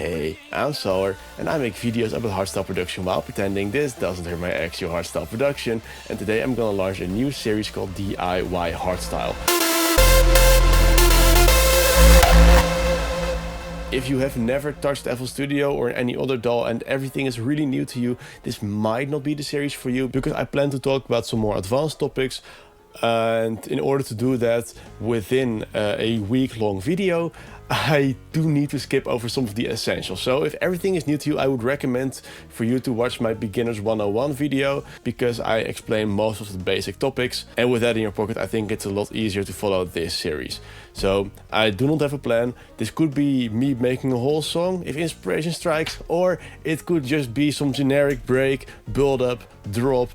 Hey, I'm Solar and I make videos about hardstyle production while pretending this doesn't hurt my actual hardstyle production, and today I'm gonna launch a new series called DIY Hardstyle. If you have never touched FL Studio or any other DAW and everything is really new to you, this might not be the series for you, because I plan to talk about some more advanced topics. And in order to do that within a week-long video, I do need to skip over some of the essentials. So if everything is new to you, I would recommend for you to watch my Beginners 101 video, because I explain most of the basic topics. And with that in your pocket, I think it's a lot easier to follow this series. So I do not have a plan. This could be me making a whole song if inspiration strikes, or it could just be some generic break, build up, drop,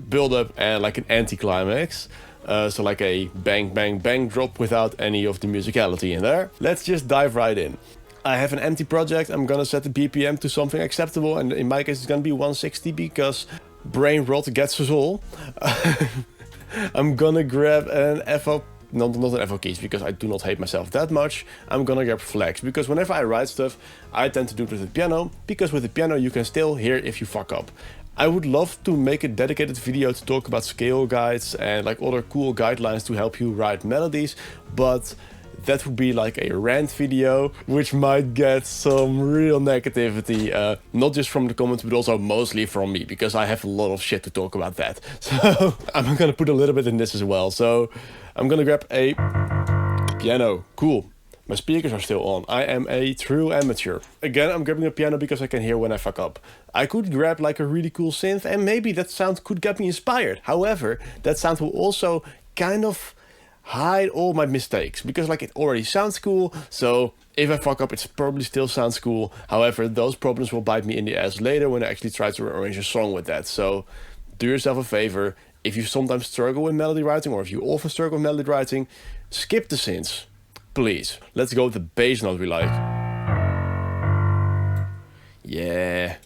build up, and like an anticlimax. So like a bang bang bang drop without any of the musicality in there. Let's just dive right in. I have an empty project. I'm gonna set the BPM to something acceptable, and in my case it's gonna be 160 because brain rot gets us all. I'm gonna grab an FO, not an FO keys, because I do not hate myself that much. I'm gonna grab flags, because whenever I write stuff, I tend to do it with the piano, because with the piano you can still hear if you fuck up. I would love to make a dedicated video to talk about scale guides and like other cool guidelines to help you write melodies, but that would be like a rant video, which might get some real negativity, not just from the comments, but also mostly from me, because I have a lot of shit to talk about that. So I'm gonna put a little bit in this as well. So I'm gonna grab a piano. Cool. My speakers are still on. I am a true amateur. Again, I'm grabbing a piano because I can hear when I fuck up. I could grab like a really cool synth, and maybe that sound could get me inspired. However, that sound will also kind of hide all my mistakes, because like it already sounds cool, so if I fuck up, it probably still sounds cool. However, those problems will bite me in the ass later when I actually try to arrange a song with that. So do yourself a favor. If you sometimes struggle with melody writing, or if you often struggle with melody writing, skip the synths. Please, let's go with the bass note we like. Yeah.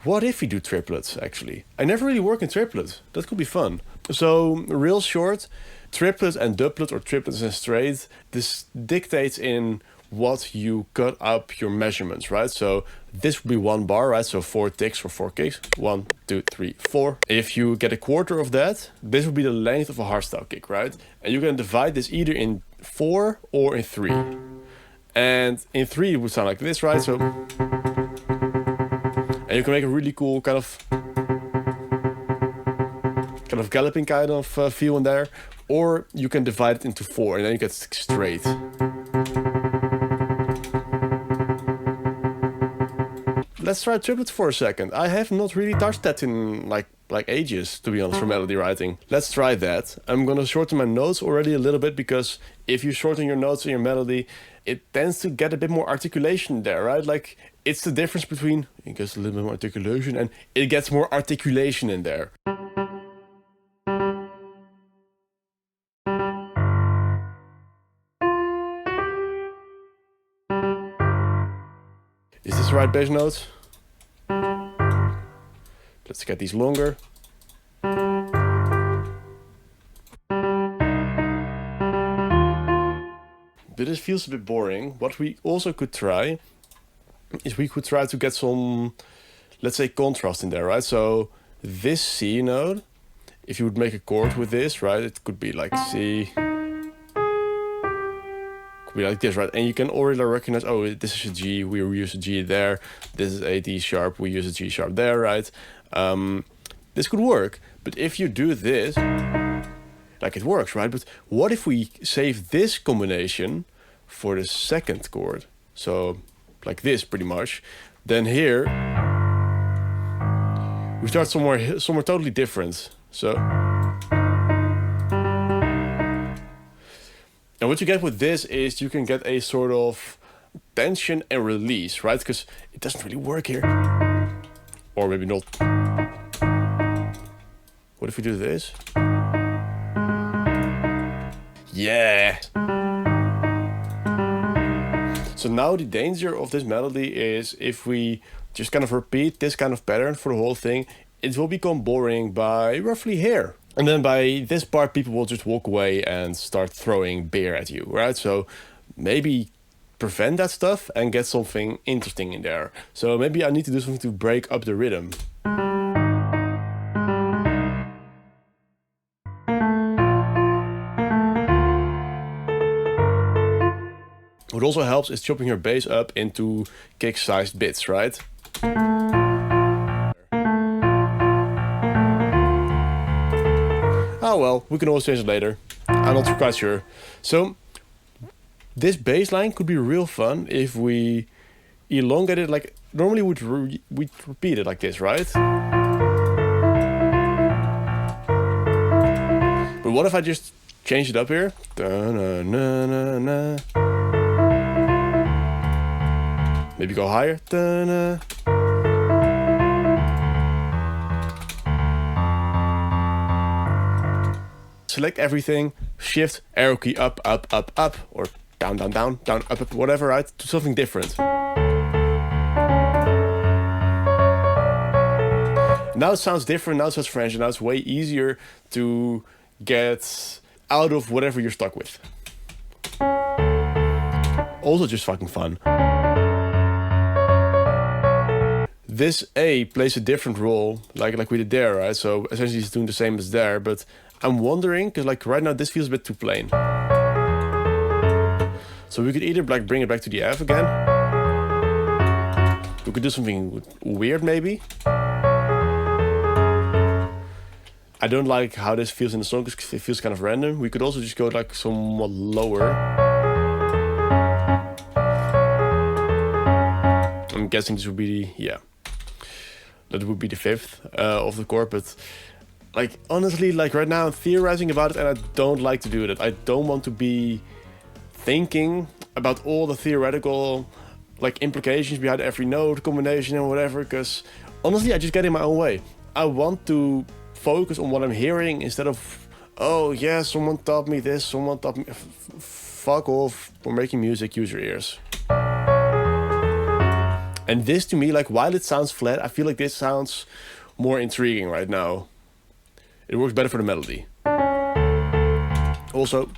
What if we do triplets, actually? I never really work in triplets. That could be fun. So, real short, triplet and duplet, or triplets and straight, this dictates in what you cut up your measurements, right? So this would be 1 bar, right? So 4 ticks for 4 kicks. 1, 2, 3, 4. If you get a quarter of that, this would be the length of a hardstyle kick, right? And you can divide this either in 4 or in 3. And in 3 it would sound like this, right? So, and you can make a really cool kind of galloping kind of feel in there, or you can divide it into 4, and then you get straight. Let's try triplets for a second. I have not really touched that in like ages, to be honest, for melody writing. Let's try that. I'm gonna shorten my notes already a little bit, because if you shorten your notes in your melody, it tends to get a bit more articulation there, right? Like, it's the difference between it gets a little bit more articulation and it gets more articulation in there. Is this the right bass note? Let's get these longer. But this feels a bit boring. What we also could try is we could try to get some, let's say, contrast in there, right? So this C note, if you would make a chord with this, right, it could be like C. Be like this, right? And you can already recognize, oh, this is a G, we use a G there. This is a D sharp, we use a G sharp there, right? This could work, but if you do this, like, it works, right? But what if we save this combination for the second chord? So like this, pretty much. Then here we start somewhere totally different. So. And what you get with this is you can get a sort of tension and release, right? Because it doesn't really work here. Or maybe not. What if we do this? Yeah! So now the danger of this melody is if we just kind of repeat this kind of pattern for the whole thing, it will become boring by roughly here. And then by this part, people will just walk away and start throwing beer at you, right? So maybe prevent that stuff and get something interesting in there. So maybe I need to do something to break up the rhythm. What also helps is chopping your bass up into kick-sized bits, right? Oh well, we can always change it later. I'm not quite sure. So, this bass line could be real fun if we elongate it like... Normally we'd repeat it like this, right? But what if I just change it up here? Da-na-na-na-na. Maybe go higher. Da-na. Select everything, shift, arrow key up, up, up, up, or down, down, down, down, up, up, whatever, right? Do something different. Now it sounds different, now it sounds French, and now it's way easier to get out of whatever you're stuck with. Also just fucking fun. This A plays a different role, like we did there, right? So essentially it's doing the same as there, but I'm wondering, because like right now this feels a bit too plain. So we could either like bring it back to the F again. We could do something weird maybe. I don't like how this feels in the song because it feels kind of random. We could also just go like somewhat lower. I'm guessing this would be the, yeah. That would be the 5th of the chord, but like honestly, like right now I'm theorizing about it and I don't like to do that. I don't want to be thinking about all the theoretical like implications behind every note combination and whatever, because honestly I just get in my own way. I want to focus on what I'm hearing instead of, oh yeah, someone taught me this, someone taught me... Fuck off, we're making music, use your ears. And this to me, like while it sounds flat, I feel like this sounds more intriguing right now. It works better for the melody. Also,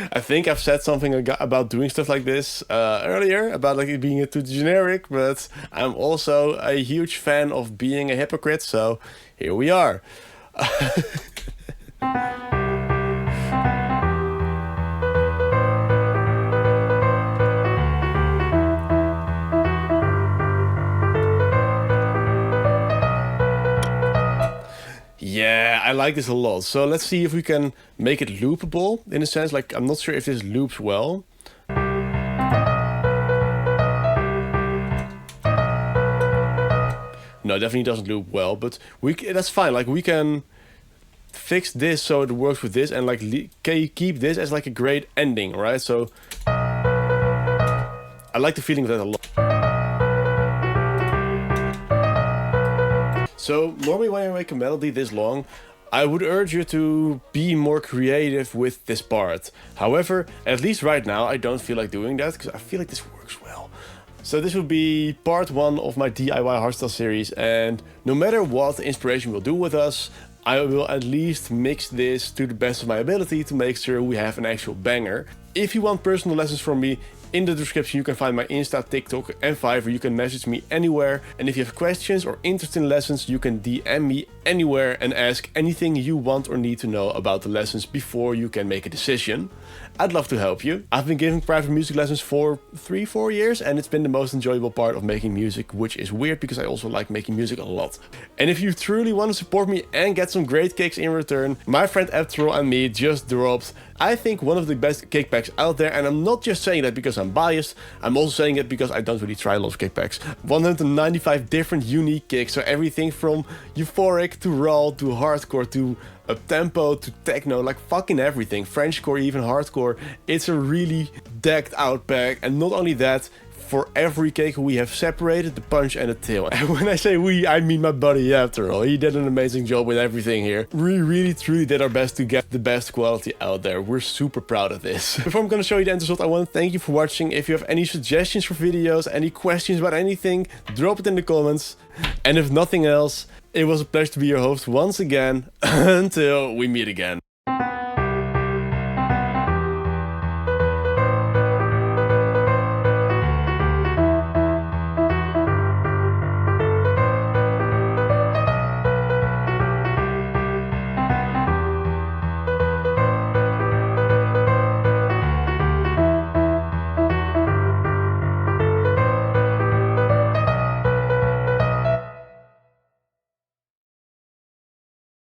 I think I've said something about doing stuff like this earlier, about like it being too generic, but I'm also a huge fan of being a hypocrite, so here we are. Yeah, I like this a lot. So let's see if we can make it loopable in a sense. Like, I'm not sure if this loops well. No, definitely doesn't loop well, but that's fine. Like, we can fix this so it works with this and like keep this as like a great ending, right? So I like the feeling of that a lot. So normally when I make a melody this long, I would urge you to be more creative with this part. However, at least right now, I don't feel like doing that because I feel like this works well. So this will be part 1 of my DIY hardstyle series, and no matter what the inspiration will do with us, I will at least mix this to the best of my ability to make sure we have an actual banger. If you want personal lessons from me, in the description you can find my Insta, TikTok and Fiverr. You can message me anywhere, and if you have questions or interest in lessons, you can DM me anywhere and ask anything you want or need to know about the lessons before you can make a decision. I'd love to help you. I've been giving private music lessons for 3-4 years, and it's been the most enjoyable part of making music, which is weird because I also like making music a lot. And if you truly want to support me and get some great kicks in return, my friend ep.1 and me just dropped, I think, one of the best kickpacks out there, and I'm not just saying that because I'm biased, I'm also saying it because I don't really try a lot of kickpacks. 195 different unique kicks, so everything from euphoric to raw to hardcore to up-tempo to techno, like fucking everything, Frenchcore, even hardcore. It's a really decked out pack, and not only that, for every cake we have separated the punch and the tail. And when I say we, I mean my buddy after all. He did an amazing job with everything here. We really truly did our best to get the best quality out there. We're super proud of this. Before I'm gonna show you the end result, I want to thank you for watching. If you have any suggestions for videos, any questions about anything, drop it in the comments. And if nothing else, it was a pleasure to be your host once again. Until we meet again.